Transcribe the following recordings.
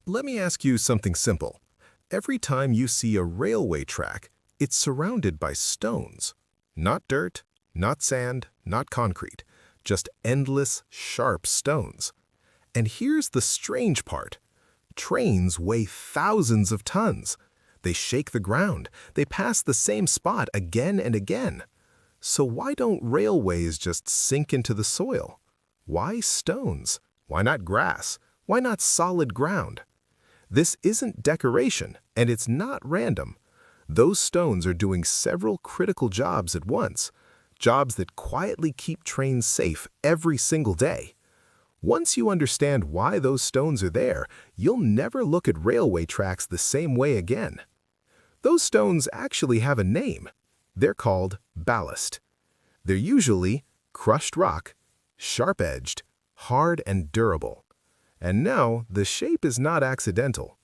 Let me ask you something simple. Every time you see a railway track, it's surrounded by stones. Not dirt, not sand, not concrete, just endless, sharp stones. And here's the strange part. Trains weigh thousands of tons. They shake the ground. They pass the same spot again and again. So why don't railways just sink into the soil? Why stones? Why not grass? Why not solid ground? This isn't decoration, and it's not random. Those stones are doing several critical jobs at once, jobs that quietly keep trains safe every single day. Once you understand why those stones are there, you'll never look at railway tracks the same way again. Those stones actually have a name. They're called ballast. They're usually crushed rock, sharp-edged, hard and durable. And now, the shape is not accidental.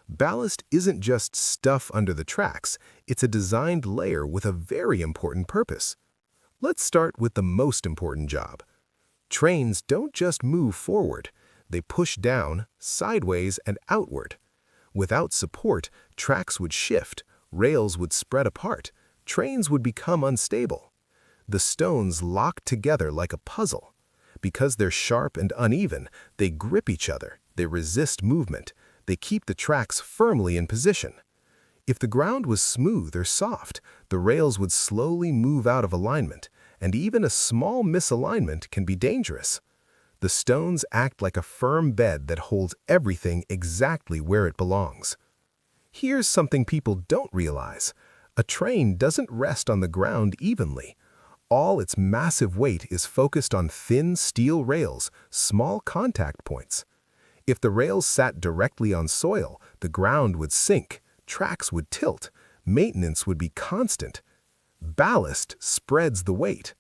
Ballast isn't just stuff under the tracks, it's a designed layer with a very important purpose. Let's start with the most important job. Trains don't just move forward, they push down, sideways, and outward. Without support, tracks would shift, rails would spread apart, trains would become unstable. The stones lock together like a puzzle. Because they're sharp and uneven, they grip each other, they resist movement, they keep the tracks firmly in position. If the ground was smooth or soft, the rails would slowly move out of alignment, and even a small misalignment can be dangerous. The stones act like a firm bed that holds everything exactly where it belongs. Here's something people don't realize. A train doesn't rest on the ground evenly. All its massive weight is focused on thin steel rails, small contact points. If the rails sat directly on soil, the ground would sink, tracks would tilt, maintenance would be constant. Ballast spreads the weight.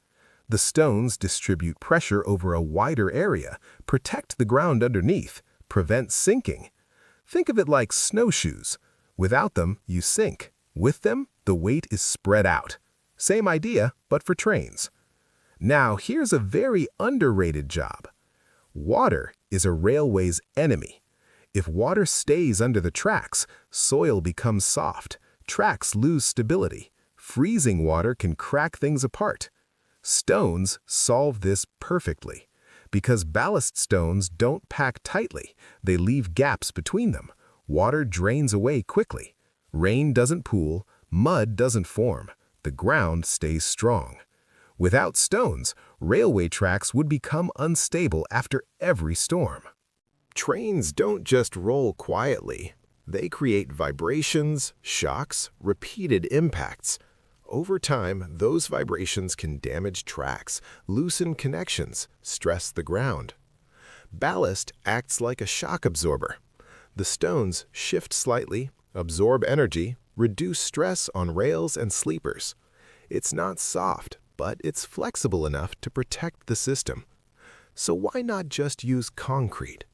The stones distribute pressure over a wider area, protect the ground underneath, prevent sinking. Think of it like snowshoes. Without them, you sink. With them, the weight is spread out. Same idea, but for trains. Now, here's a very underrated job. Water is a railway's enemy. If water stays under the tracks, soil becomes soft, tracks lose stability. Freezing water can crack things apart. Stones solve this perfectly. Because ballast stones don't pack tightly, they leave gaps between them. Water drains away quickly. Rain doesn't pool, mud doesn't form. The ground stays strong. Without stones, railway tracks would become unstable after every storm. Trains don't just roll quietly. They create vibrations, shocks, repeated impacts. Over time, those vibrations can damage tracks, loosen connections, stress the ground. Ballast acts like a shock absorber. The stones shift slightly, absorb energy, reduce stress on rails and sleepers. It's not soft, but it's flexible enough to protect the system. So why not just use concrete?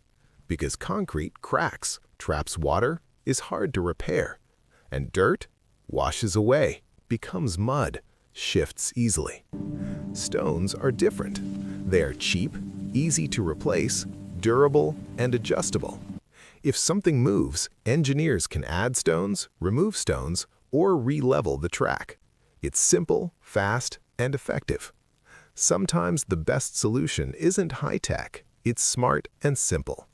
Because concrete cracks, traps water, is hard to repair. And dirt washes away, becomes mud, shifts easily. Stones are different. They are cheap, easy to replace, durable, and adjustable. If something moves, engineers can add stones, remove stones, or re-level the track. It's simple, fast, and effective. Sometimes the best solution isn't high-tech, it's smart and simple.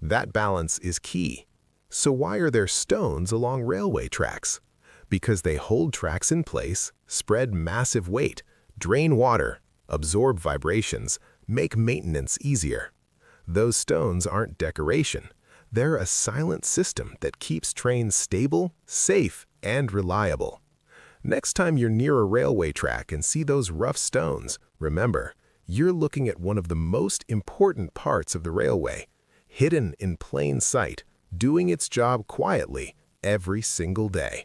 That balance is key. So why are there stones along railway tracks? Because they hold tracks in place, spread massive weight, drain water, absorb vibrations, make maintenance easier. Those stones aren't decoration. They're a silent system that keeps trains stable, safe, and reliable. Next time you're near a railway track and see those rough stones, remember, you're looking at one of the most important parts of the railway, hidden in plain sight, doing its job quietly every single day.